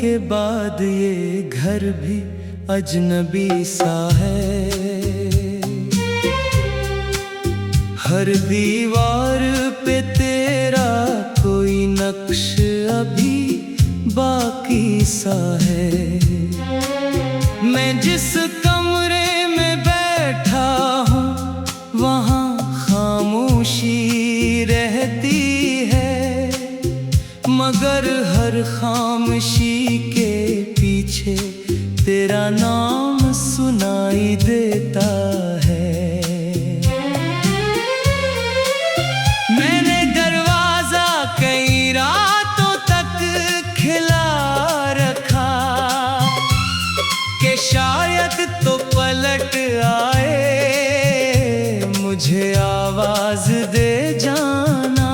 के बाद ये घर भी अजनबी सा है। हर दीवार पे तेरा कोई नक्श अभी बाकी सा है। मैं जिस कमरे में बैठा हूँ वहाँ खामोशी रहती है, मगर हर खामोशी के पीछे तेरा नाम सुनाई देता है। मैंने दरवाजा कई रातों तक खिला रखा कि शायद तो पलट आए, मुझे आवाज दे जाना।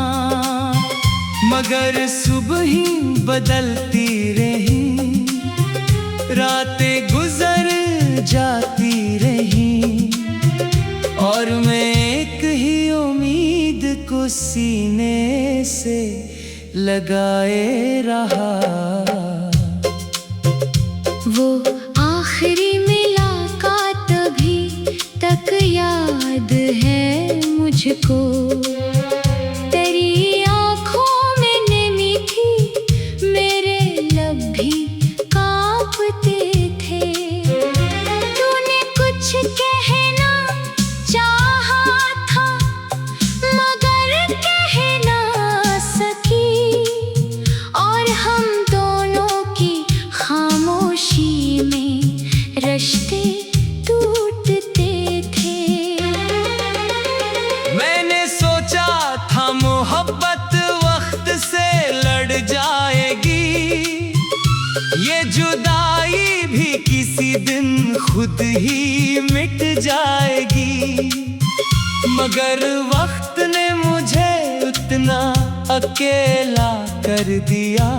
मगर सुबह ही बदलती रही, रातें गुजर जाती रही, और मैं एक ही उम्मीद को सीने से लगाए रहा। वो आखिरी मुलाकात अभी तक याद है मुझको। तेरी आँखों में नमी थी, मेरे लब भी कांपते थे। तूने कुछ कहना चाहा था मगर कह ना सकी, और हम दोनों की खामोशी में रिश्ते टूटते थे। मैंने सोचा था मोहब्बत वक्त से लड़ जाएगी, ये जुदाई भी किसी दिन खुद ही मिट जाएगी। मगर वक्त ने मुझे उतना अकेला कर दिया,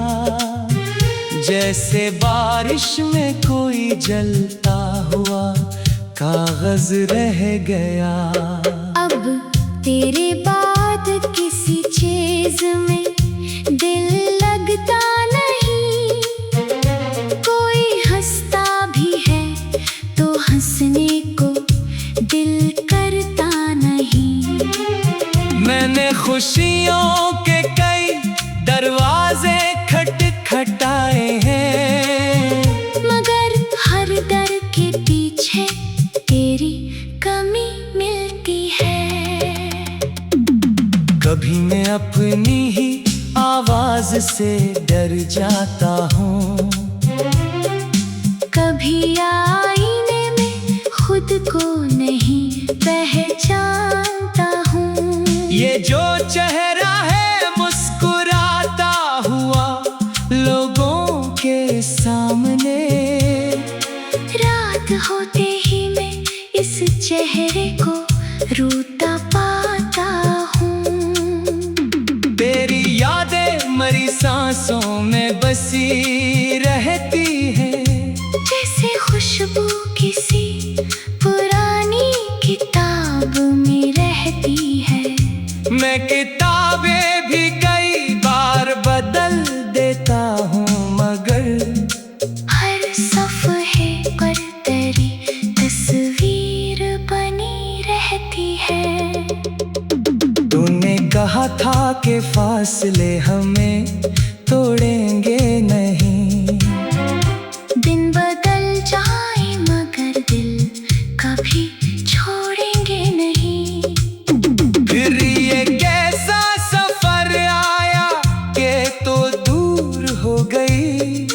जैसे बारिश में कोई जलता हुआ कागज रह गया। अब तेरे बाद किसी चीज में दिल लगता नहीं, कोई हंसता भी है तो हंसने को दिल करता नहीं। मैंने खुशियों के कई दरवाजे खटखटाए हैं, मगर हर दर के पीछे तेरी कमी मिलती है। कभी मैं अपनी ही आवाज से डर जाता हूँ, कभी आईने में खुद को नहीं पहचानता हूँ। ये जो चेहरा है मुस्कुराता हुआ लोगों के सामने, रात होते ही मैं इस चेहरे को रोता पाता हूँ। तेरी यादें मरी सांसों में बसी रहती है, जैसे खुशबू किसी पुरानी किताब में रहती है। मैं किताबें भी कई बार बदल देता हूँ, मगर हर सफ़हे पर तेरी तस्वीर बनी रहती है। तूने कहा था कि फासले हमें तोड़ेंगे नहीं, दिन बदल जाए मगर दिल कभी छोड़ेंगे नहीं। फिर ये कैसा सफर आया कि तो दूर हो गई,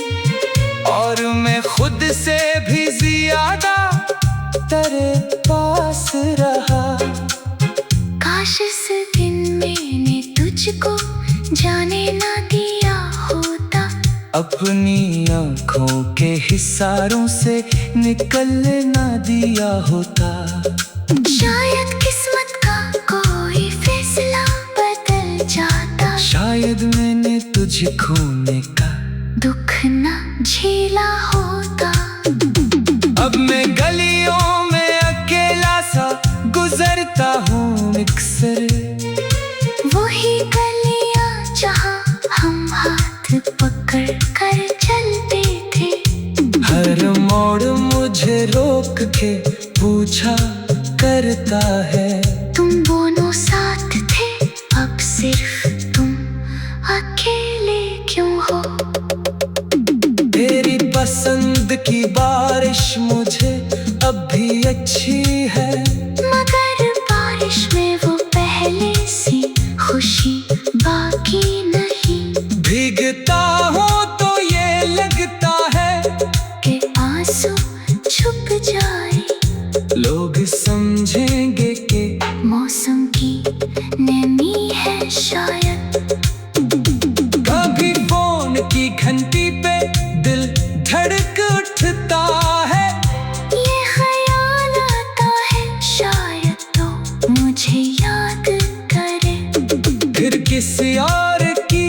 और मैं खुद से भी ज्यादा तेरे पास रहा। काश इस दिन मैंने तुझको जाने ना दिया होता, अपनी आँखों के हिसारों से निकल ना दिया होता। शायद किस्मत का कोई फैसला बदल जाता, शायद मैंने तुझे खोने का दुख ना झेला होता। अब मैं गलियों में अकेला सा गुजरता हूँ अक्सर, वही गलियां जहाँ हम हाथ पकड़ कर चलते रोक के पूछा करता है। तुम दोनों साथ थे, अब सिर्फ तुम अकेले क्यों हो? तेरी पसंद की बारिश मुझे अब भी अच्छी है, मगर बारिश में वो पहले सी खुशी बाकी नहीं। भीगता हूँ तो ये लगता है कि आंसू छुप जाए, लोग समझेंगे कि मौसम की नमी है शायद। कभी फोन की घंटी पे दिल धड़क उठता है, ये ख्याल आता है शायद तो मुझे याद करे। फिर किसी और की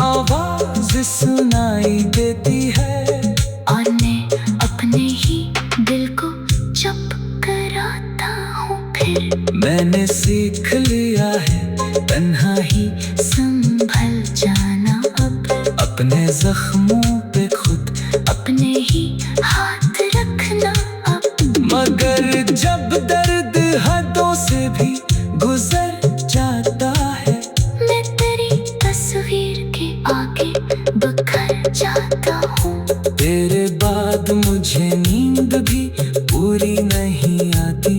आवाज सुनाई देती है, और मैं अपने ही दिल को चुप कराता हूँ। फिर मैंने सीख लिया है तन्हा ही संभल जाना, अब अपने जख्मों पे खुद अपने ही हाथ रखना अब। मगर जब दर्द हदों से भी गुजर जाता है, मैं तेरी तस्वीर के आगे बिखर जाता हूँ। तेरे बाद मुझे नींद भी पूरी नहीं आती,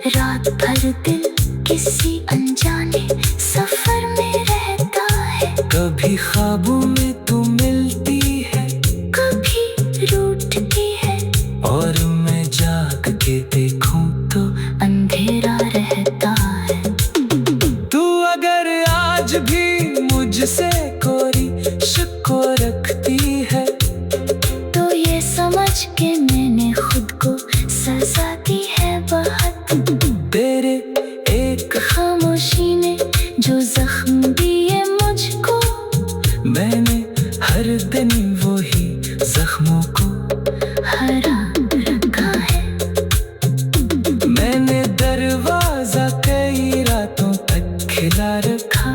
रात भर दिल किसी अनजाने सफर में रहता है। कभी ख्वाबों में तू मिलती है, कभी रूठती है, और मैं जाग के देखूं तो अंधेरा रहता है। तू अगर आज भी मुझसे कोई शिकवा रखती है, तो ये समझ के मैंने खुद को सजा दी है बहुत। तेरे एक खामोशी ने जो जख्म दिए मुझको, मैंने हर दिन वही जख्मों को हरा रखा है। मैंने दरवाजा कई रातों तक खिला रखा,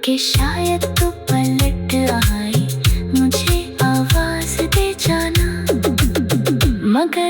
कि शायद तू पलट आई, मुझे आवाज दे जाना। मगर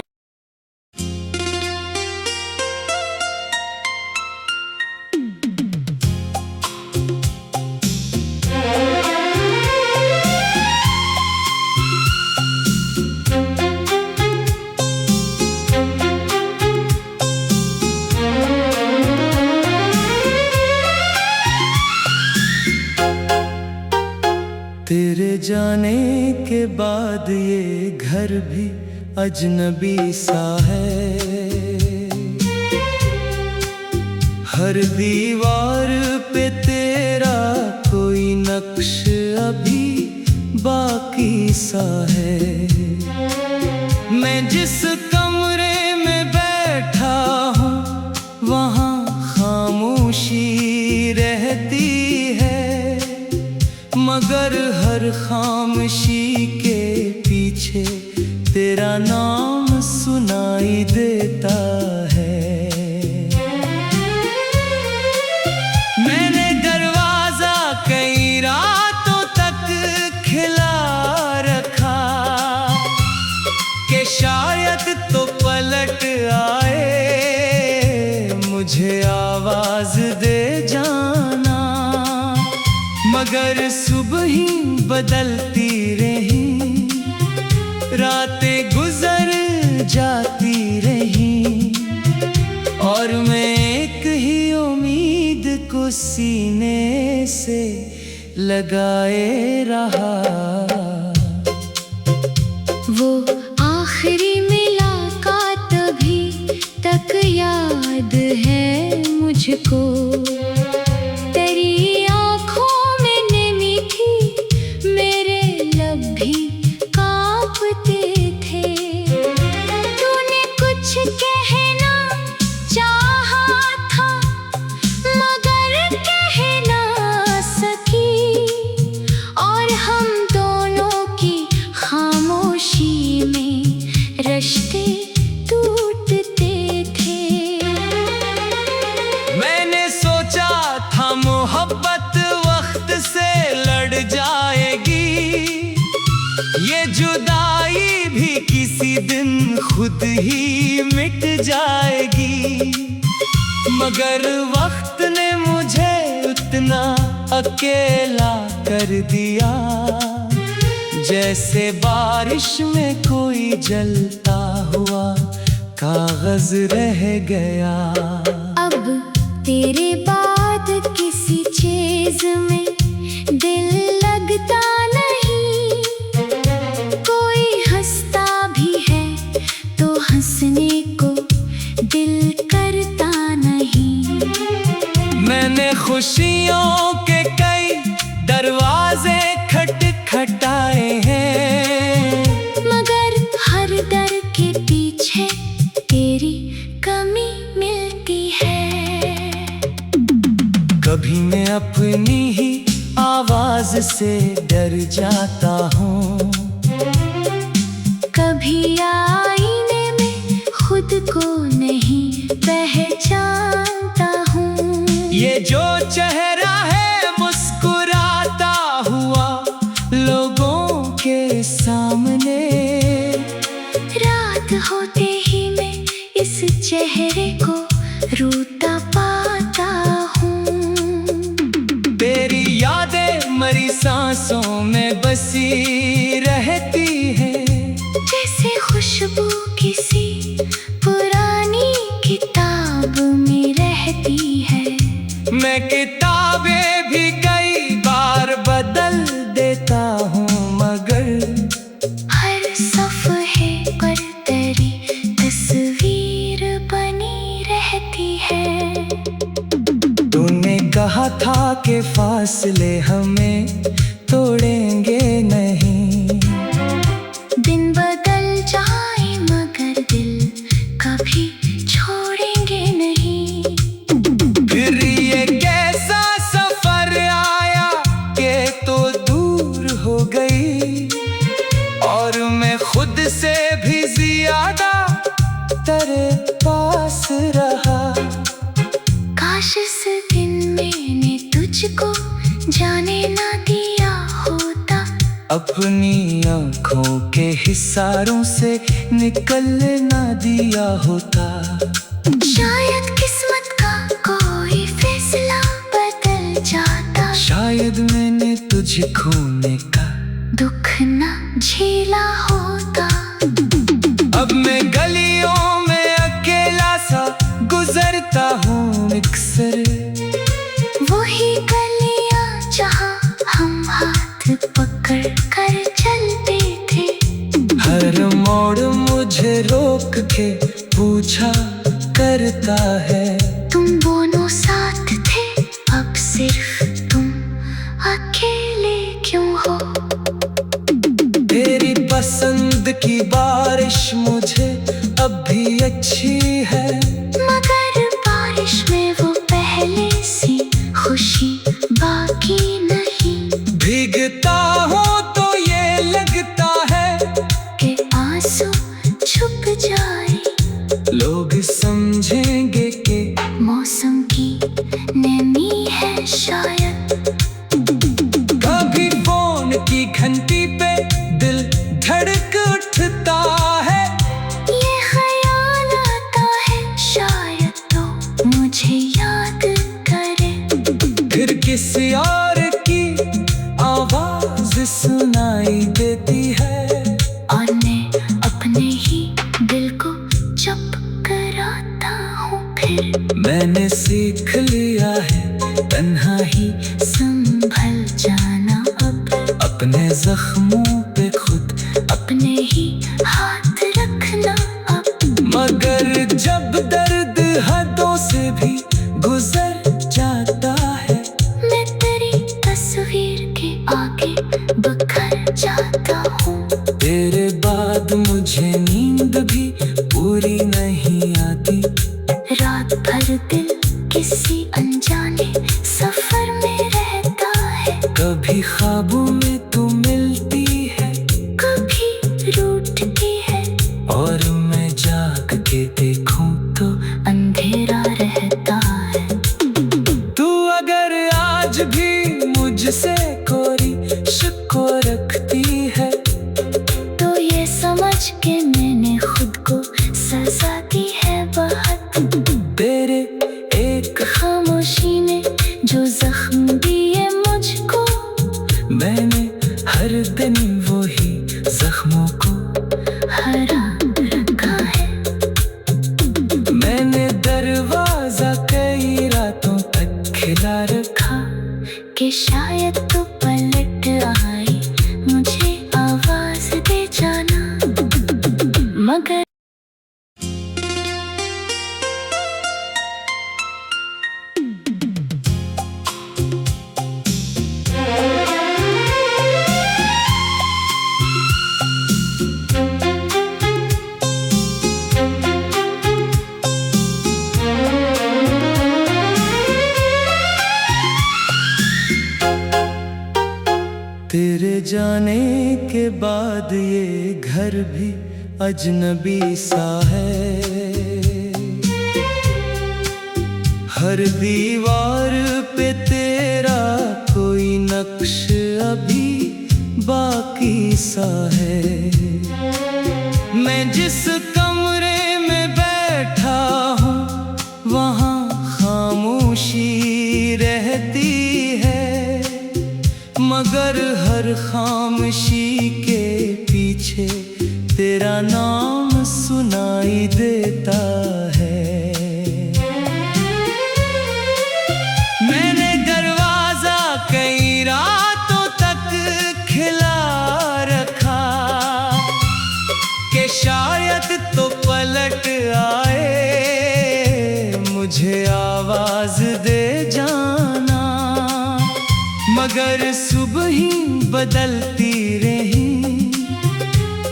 तेरे जाने के बाद ये घर भी अजनबी सा है, हर दीवार पे तेरा कोई नक्श अभी बाकी सा है। मैं जिस कमरे में बैठा हूँ वहाँ खामोशी रहती है, मगर हर खामोशी के पीछे तेरा नाम सुनाई देता है। मैंने दरवाजा कई रातों तक खिला रखा, कि शायद तो पलट आए, मुझे आवाज दे जाना। मगर सुबह ही बदलती रही, रातें गुजर जाती रही, और मैं एक ही उम्मीद को सीने से लगाए रहा। वो आखिरी मुलाकात अभी तक याद है मुझको, तेरी आँखों में नमी थी, मेरे लब भी कांपते थे। तूने कुछ कहना चाहा था, मगर कह ना सकी, और हम दोनों की खामोशी में रिश्ते टूटते थे। मैंने सोचा था मोहब्बत वक्त से लड़ जाएगी, ये जुदाई भी किसी दिन खुद ही मिट जाएगी। मगर वक्त ने मुझे उतना अकेला कर दिया, जैसे बारिश में कोई जलता हुआ कागज रह गया। अब तेरे बाद किसी चीज में दिल लगता नहीं, कोई हंसता भी है तो हंसने को दिल करता नहीं। मैंने खुशियों के कई दरवाजे खटखटाए हैं, मगर हर दर के पीछे तेरी कमी मिलती है। कभी मैं अपनी ही आवाज से डर जाता हूँ, कभी आईने में खुद को नहीं पहचानता हूँ। ये जो चेहरा है मुस्कुराता हुआ लोगों के सामने, रात होते ही मैं इस चेहरे को रोता पाता हूँ। तेरी यादें मरी सांसों में बसी रहती है, जैसे खुशबू किसी पुरानी किताब में रहती है। मैं किताबें भी कई बार बदल देता हूँ, मगर हर सफ़हे पर तेरी तस्वीर बनी रहती है। तूने कहा था कि फासले हमें तोड़ेंगे नहीं, दिन बदल जाए मगर दिल कभी छोड़ेंगे नहीं। फिर ये कैसा सफर आया कि तो दूर हो गई, और मैं खुद से भी ज्यादा तेरे पास रहा। काश इस दिन मैंने तुझको जाने ना दिया होता, अपनी आँखों के हिसारों से निकल ना दिया होता। शायद किस्मत का कोई फैसला बदल जाता, शायद मैंने तुझे खोने का दुख ना झेला होता। अब मैं गलियों में अकेला सा गुजरता हूँ अक्सर, वही गलियां जहाँ हम हाथ पकड़ कर चलते थे। हर मोड़ मुझे रोक के पूछा करता है, तुम दोनों साथ थे, अब सिर्फ तुम अकेले क्यों हो। तेरी पसंद की बारिश मुझे अब भी अच्छी है, मगर बारिश में वो पहले सी खुशी बाकी नहीं। भीगता हूँ तो ये लगता है कि आंसू छुप जाए, लोग समझेंगे कि मौसम की नमी है शायद। कभी फोन की घंटी पे दिल धड़क उठता है, ये ख्याल आता है शायद तो मुझे याद करे। फिर किसी और की आवाज सुनाई देती है, और मैं अपने ही दिल को चुप कराता हूँ। फिर मैंने सीख लिया है तन्हा ही संभल जाना, अब अपने जख्मों पे खुद अपने ही हाथ रखना अब। मगर जब दर्द हदों से भी गुजर जाता है, मैं तेरी तस्वीर के आगे बिखर जाता हूँ। तेरे बाद मुझे नींद भी पूरी नहीं आती, रात भर दिल किसी अनजाने सफर में रहता है। कभी ख्वाबों में तू मिलती है, कभी रूठती है, और मैं जाग के देखूं तो अंधेरा रहता है। तू अगर आज भी मुझसे कोई शक रखती है, तो ये समझ के मैंने कि शायद तू पलट आई, मुझे आवाज दे जाना। मगर तेरे जाने के बाद ये घर भी अजनबी सा है। हर दीवार पे तेरा कोई नक्श अभी बाकी सा है। मैं जिस कमरे में बैठा हूँ वहाँ खामोशी रहती है, मगर हर खामोशी के पीछे तेरा नाम सुनाई देता है। मैंने दरवाजा कई रातों तक खिला रखा कि शायद तो पलट आए, मुझे आवाज दे जाना। मगर सुबह ही बदलती रही,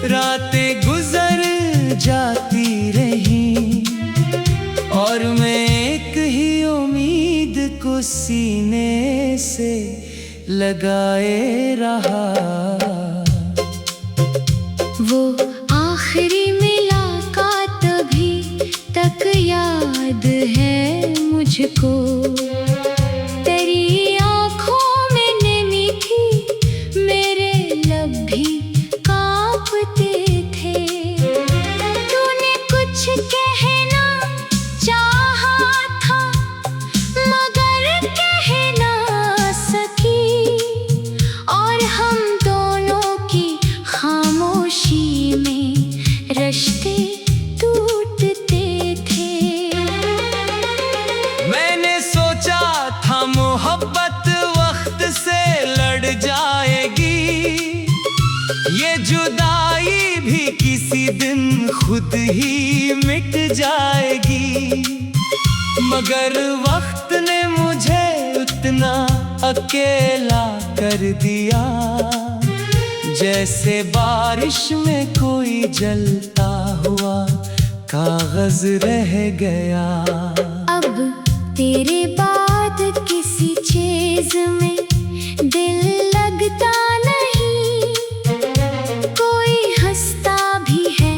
रातें गुजर जाती रही, और मैं एक ही उम्मीद को सीने से लगाए रहा। वो आखिरी मुलाकात अभी तक याद है मुझको। तेरी आँखों में नमी थी, मेरे लब भी कांपते थे। तूने कुछ कहना चाहा था, मगर कह ना सकी, और हम दोनों की खामोशी में रिश्ते टूटते थे। मैंने सोचा था मोहब्बत वक्त से लड़ जाएगी, ये जुदाई भी किसी दिन खुद ही मिट जाएगी। मगर वक्त ने मुझे उतना अकेला कर दिया, जैसे बारिश में कोई जलता हुआ कागज रह गया। अब तेरे बाद किसी चीज में दिल लगता नहीं, कोई हंसता भी है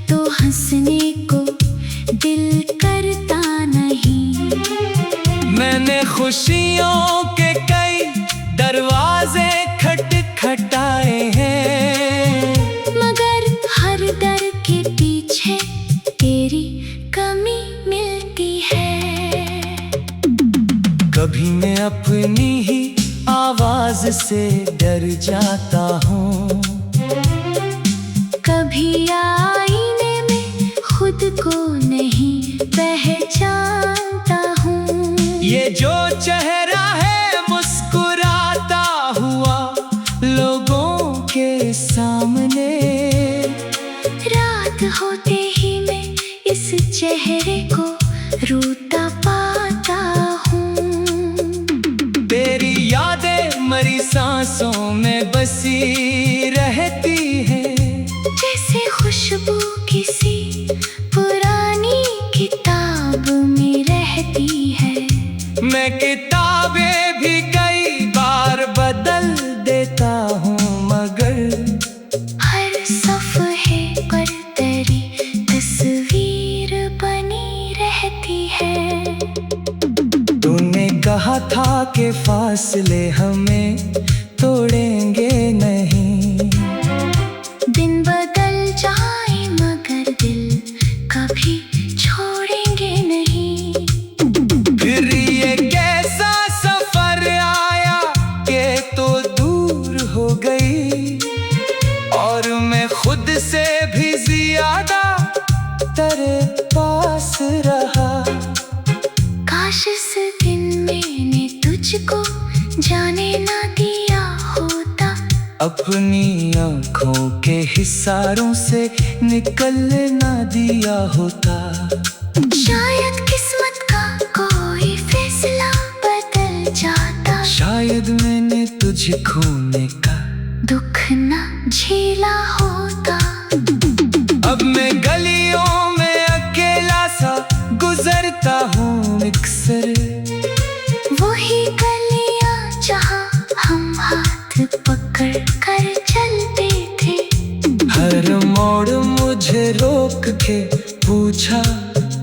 तो हंसने को दिल करता नहीं। मैंने खुशियों के कई दरवाजे खटखटाए हैं, मगर हर दर के पीछे तेरी कमी मिलती है। कभी मैं अपनी ही आवाज से डर जाता हूँ, कभी आईने में खुद को नहीं पहचानता हूँ। ये जो चेहरा है मुस्कुराता हुआ लोगों के सामने, रात होते ही मैं इस चेहरे को रूठा पाता हूँ। तेरी यादें मरी सांसों में बसी रहती हैं, जैसे खुशबू किसी पुरानी किताब में रहती है। मैं किताबें भी कई बार बदल देता हूँ, मगर हर सफ़हे पर तेरी तस्वीर बनी रहती है। तूने कहा था कि फासले हमें तोड़ेंगे नहीं, दिन बदल जाए मगर दिल कभी छोड़ेंगे नहीं। फिर ये कैसा सफर आया कि तो दूर हो गई, और मैं खुद से भी ज्यादा तेरे पास रहा। काश इस दिन मैंने तुझको जाने ना दिया होता, अपनी आँखों के हिसारों से निकलने ना दिया होता। शायद किस्मत का कोई फैसला बदल जाता, शायद मैंने तुझे खोने का दुख ना झेला होता। अब मैं गलियों में अकेला सा गुजरता हूँ अक्सर, वही गलियां जहाँ हम हाथ पकड़ कर चलते थे। हर मोड़ मुझे रोक के पूछा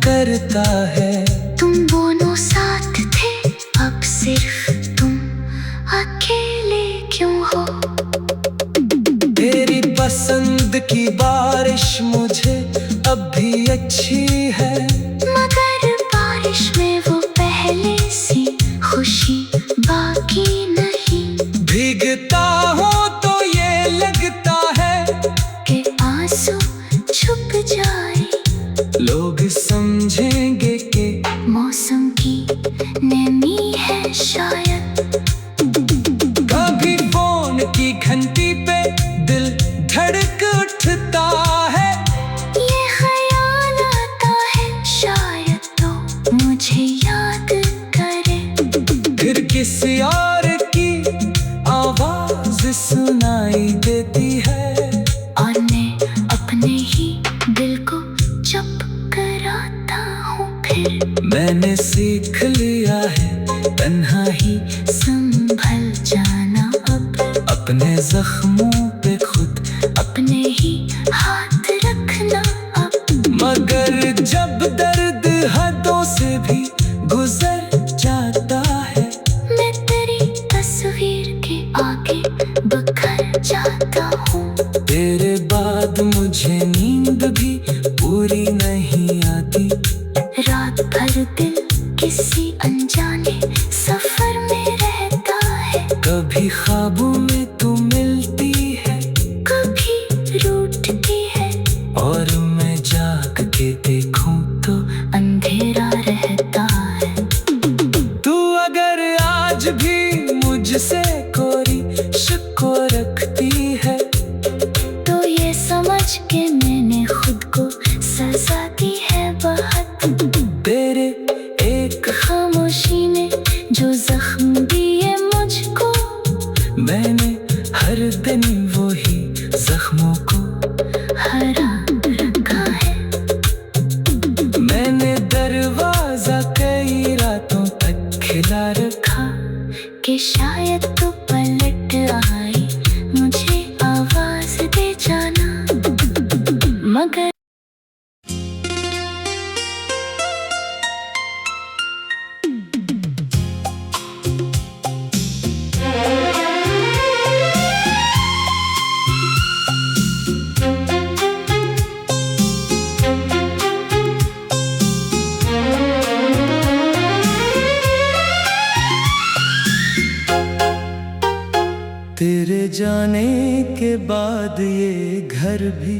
करता है, तुम दोनों साथ थे, अब सिर्फ तुम अकेले क्यों हो। तेरी पसंद की बारिश मुझे अब भी अच्छी है, मगर बारिश में वो पहले सी खुशी बाकी नहीं। भीगता हूँ तो ये लगता है कि आंसू छुप जाए, लोग समझेंगे कि मौसम की नमी है शायद। कभी फोन की घंटी पे दिल धड़क उठता है, ये ख्याल आता है शायद तो मुझे याद करे। फिर किसी और की आवाज सुनाई देती है, और मैं अपने ही दिल को चुप कराता हूँ। फिर मैंने सीख लिया है तन्हा ही संभल जाना, अब अपने जख्मों पे खुद अपने ही हाथ रखना अब। मगर जब दर्द हदों से भी गुजर जाता है, मैं तेरी तस्वीर के आगे बिखर जाता हूँ। तेरे बाद मुझे नींद भी पूरी नहीं आती, रात भर दिल किसी अनजाने सफर में रहता है। कभी ख्वाबों में तू मिलती है, कभी रूठती है, और मैं जाग के देखूं तो अंधेरा रहता है। तू अगर आज भी मुझसे कोई शक रखती है, तो ये समझ के मैंने खुद को सजा दी है बहुत। तेरे एक खामोशी ने जो जख्म दिए मुझको, मैंने हर दिन वही जख्मों को हरा रखा है। मैंने दरवाजा कई रातों तक खिला रखा, कि शायद तू पलट आई, मुझे आवाज दे जाना। मगर तेरे जाने के बाद ये घर भी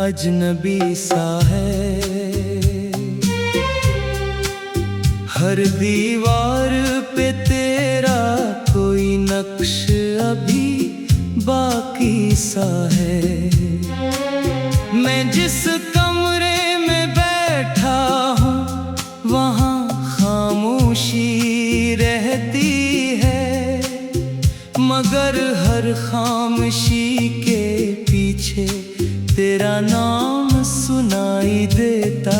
अजनबी सा है, हर दीवार पे तेरा कोई नक्श अभी बाकी सा है। मैं जिस कमरे में बैठा हूँ वहाँ खामोशी रहती है, मगर हर खामोशी के पीछे तेरा नाम सुनाई देता